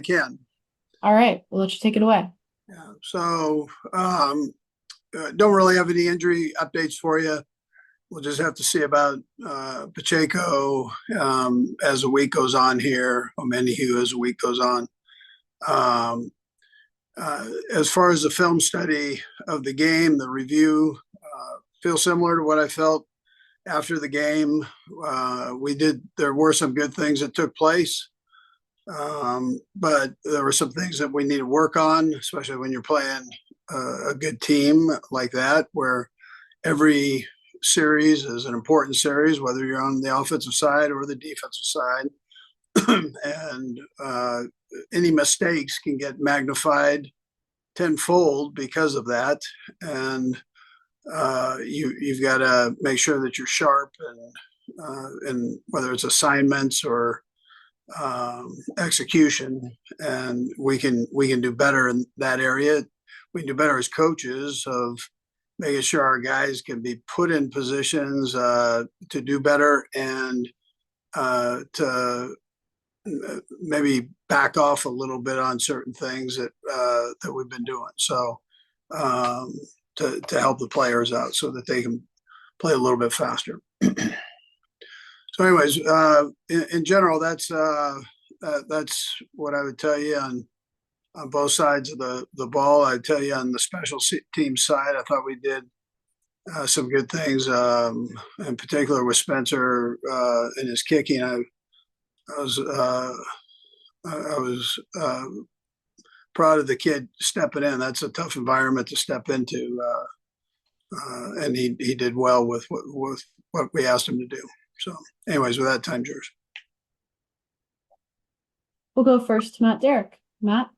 can. All right, we'll let you take it away. Yeah. So, don't really have any injury updates for you. We'll just have to see about Pacheco as the week goes on here, Omenihu as the week goes on. Um, as far as the film study of the game, the review feels similar to what I felt after the game. There were some good things that took place, but there were some things that we need to work on, especially when you're playing a good team like that, where every series is an important series, whether you're on the offensive side or the defensive side. And any mistakes can get magnified tenfold because of that. And you've got to make sure that you're sharp and whether it's assignments or execution, and we can do better in that area. We can do better as coaches of making sure our guys can be put in positions to do better and to maybe back off a little bit on certain things that we've been doing. So to help the players out so that they can play a little bit faster. So, anyways, in general, that's what I would tell you on both sides of the ball. I'd tell you on the special team side, I thought we did some good things, in particular with Spencer and his kicking. I was proud of the kid stepping in. That's a tough environment to step into, and he did well with what we asked him to do. So, anyways, with that, time's yours. We'll go first to Matt Derrick. Matt?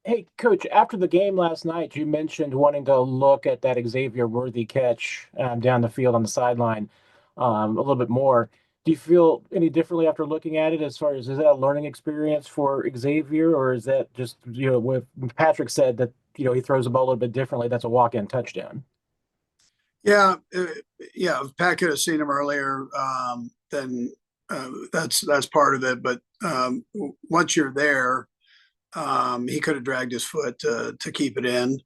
Hey, Coach, after the game last night, you mentioned wanting to look at that Xavier Worthy catch down the field on the sideline a little bit more. Do you feel any differently after looking at it, as far as, is that a learning experience for Xavier, or is that just, what Patrick said that, he throws the ball a little bit differently, that's a walk-in touchdown? Yeah, if Pat could have seen him earlier, then that's part of it. But once you're there, he could have dragged his foot to keep it in.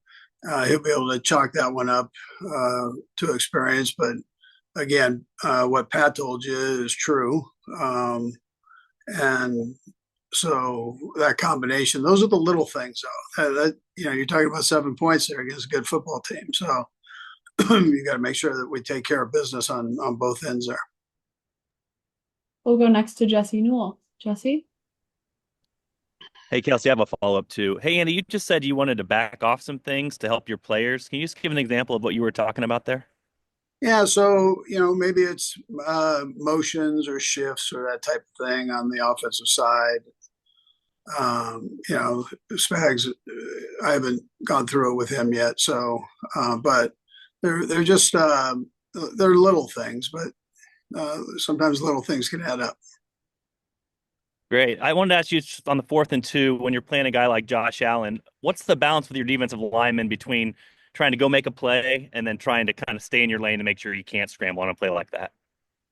He'll be able to chalk that one up to experience. But again, what Pat told you is true. And so that combination, those are the little things, though. You're talking about 7 points there against a good football team. So you got to make sure that we take care of business on both ends there. We'll go next to Jesse Newell. Jesse? Hey, Kelsey, I have a follow-up too. Hey, Andy, you just said you wanted to back off some things to help your players. Can you just give an example of what you were talking about there? Yeah, so maybe it's motions or shifts or that type of thing on the offensive side. Spags, I haven't gone through it with him yet, so but they're just they're little things, but sometimes little things can add up. Great. I wanted to ask you on the 4th and 2, when you're playing a guy like Josh Allen, what's the balance with your defensive lineman between trying to go make a play and then trying to kind of stay in your lane to make sure you can't scramble on a play like that?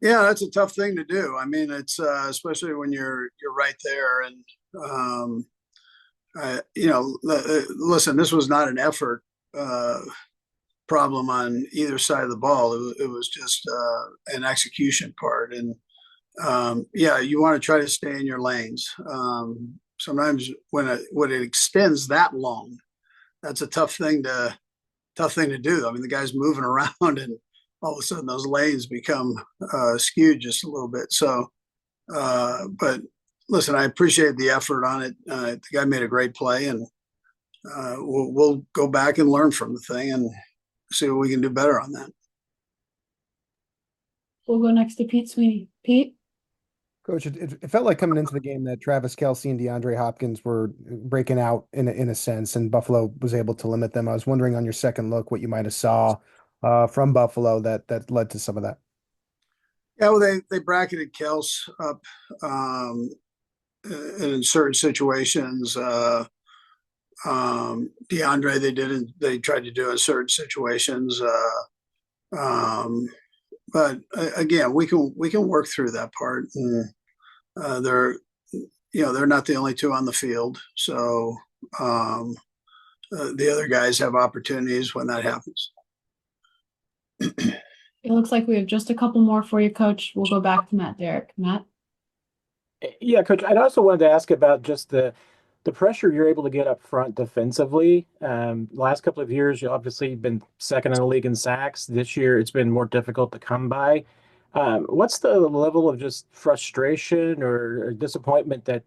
Yeah, that's a tough thing to do. I mean, it's especially when you're right there, and listen, this was not an effort problem on either side of the ball. It was just an execution part, and you want to try to stay in your lanes. Sometimes when it extends that long, that's a tough thing to do. I mean, the guy's moving around, and all of a sudden those lanes become skewed just a little bit. So, but listen, I appreciate the effort on it. The guy made a great play, and we'll go back and learn from the thing and see what we can do better on that. We'll go next to Pete Sweeney. Pete? Coach, it felt like coming into the game that Travis Kelce and DeAndre Hopkins were breaking out in a sense, and Buffalo was able to limit them. I was wondering on your second look what you might have saw from Buffalo that led to some of that. Yeah, well, they bracketed Kels up in certain situations. DeAndre, they tried to do in certain situations. But again, we can work through that part. And they're not the only two on the field. So the other guys have opportunities when that happens. It looks like we have just a couple more for you, Coach. We'll go back to Matt Derrick. Matt? Yeah, Coach, I also wanted to ask about just the pressure you're able to get up front defensively. Last couple of years, you obviously been second in the league in sacks. This year, it's been more difficult to come by. What's the level of just frustration or disappointment that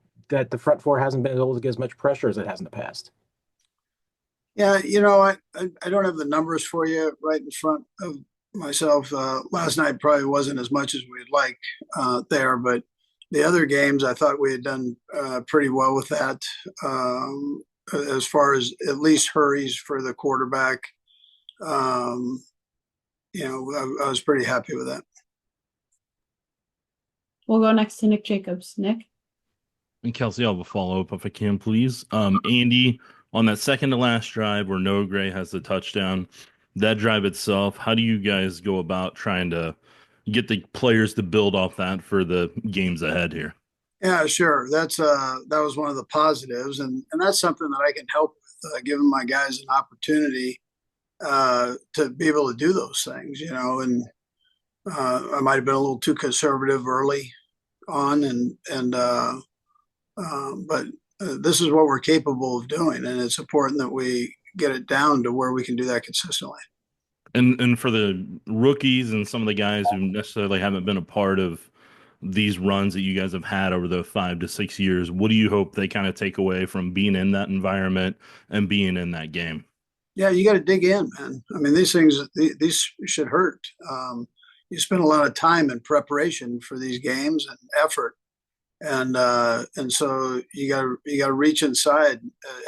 the front four hasn't been able to get as much pressure as it has in the past? Yeah, I don't have the numbers for you right in front of myself. Last night probably wasn't as much as we'd like there, but the other games I thought we had done pretty well with that. As far as at least hurries for the quarterback, I was pretty happy with that. We'll go next to Nick Jacobs. Nick? And Kelsey, I'll have a follow-up if I can, please. Andy, on that second to last drive where Noah Gray has the touchdown, that drive itself, how do you guys go about trying to get the players to build off that for the games ahead here? Yeah, sure. That was one of the positives, and that's something that I can help with, giving my guys an opportunity to be able to do those things, and I might have been a little too conservative early on, but this is what we're capable of doing, and it's important that we get it down to where we can do that consistently. And for the rookies and some of the guys who necessarily haven't been a part of these runs that you guys have had over the 5 to 6 years, what do you hope they kind of take away from being in that environment and being in that game? Yeah, you got to dig in, man. I mean, these should hurt. You spend a lot of time in preparation for these games and effort, and so you got to reach inside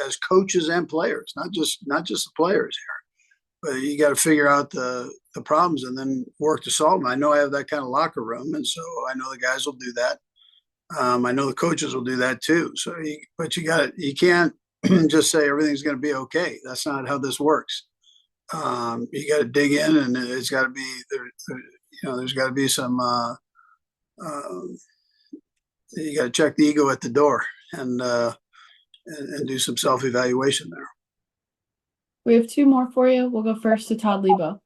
as coaches and players, not just the players here, but you got to figure out the problems and then work to solve them. I know I have that kind of locker room, and so I know the guys will do that. I know the coaches will do that too. So, you can't just say everything's going to be okay. That's not how this works. You got to dig in, and it's got to be there's got to be some. You got to check the ego at the door and do some self-evaluation there. We have two more for you. We'll go first to Todd Lebo.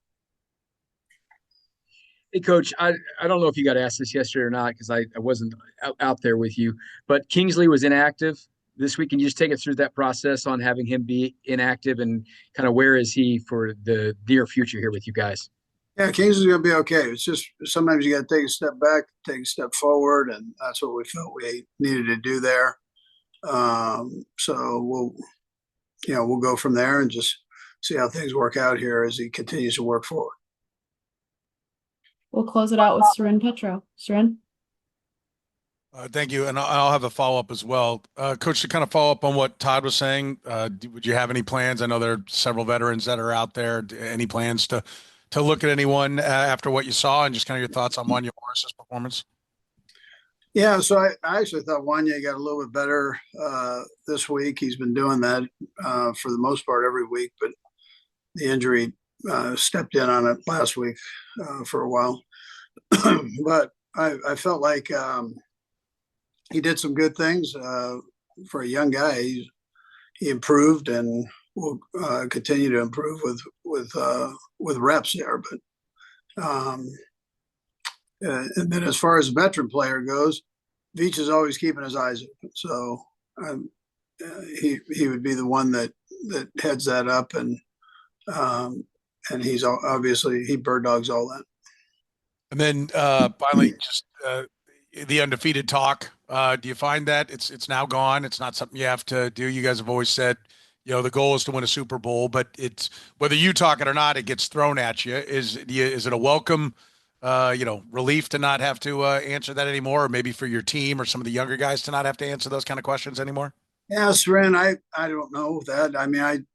Hey, Coach, I don't know if you got asked this yesterday or not because I wasn't out there with you, but Kingsley was inactive this week. Can you just take us through that process on having him be inactive and kind of where is he for the near future here with you guys? Yeah, Kingsley's going to be okay. It's just sometimes you got to take a step back, take a step forward, and that's what we felt we needed to do there. So we'll go from there and just see how things work out here as he continues to work forward. We'll close it out with Seren Petro. Seren? Thank you. And I'll have a follow-up as well. Coach, to kind of follow up on what Todd was saying, would you have any plans? I know there are several veterans that are out there. Any plans to look at anyone after what you saw and just kind of your thoughts on Wanya Morris's performance? Yeah, so I actually thought Wanya got a little bit better this week. He's been doing that for the most part every week, but the injury stepped in on it last week for a while. But I felt like he did some good things for a young guy. He improved and will continue to improve with reps there. But and then as far as a veteran player goes, Veach is always keeping his eyes open. So he would be the one that heads that up, and he's obviously he bird dogs all that. And then finally, just the undefeated talk. Do you find that it's now gone? It's not something you have to do. You guys have always said, the goal is to win a Super Bowl, but it's whether you talk it or not, it gets thrown at you. Is it a welcome, relief to not have to answer that anymore, or maybe for your team or some of the younger guys to not have to answer those kind of questions anymore? Yeah, Seren, I don't know that. I mean,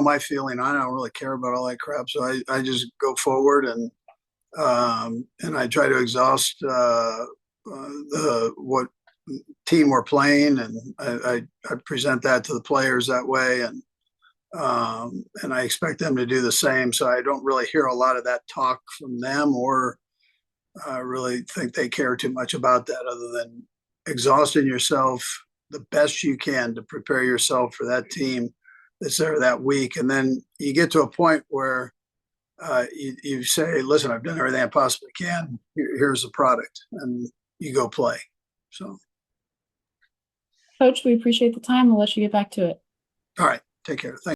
my feeling, I don't really care about all that crap. So I just go forward and I try to exhaust what team we're playing, and I present that to the players that way, and I expect them to do the same. So I don't really hear a lot of that talk from them, or really think they care too much about that, other than exhausting yourself the best you can to prepare yourself for that team that's there that week. And then you get to a point where you say, listen, I've done everything I possibly can. Here's the product, and you go play. So, Coach, we appreciate the time. We'll let you get back to it. all right, take care. Thanks.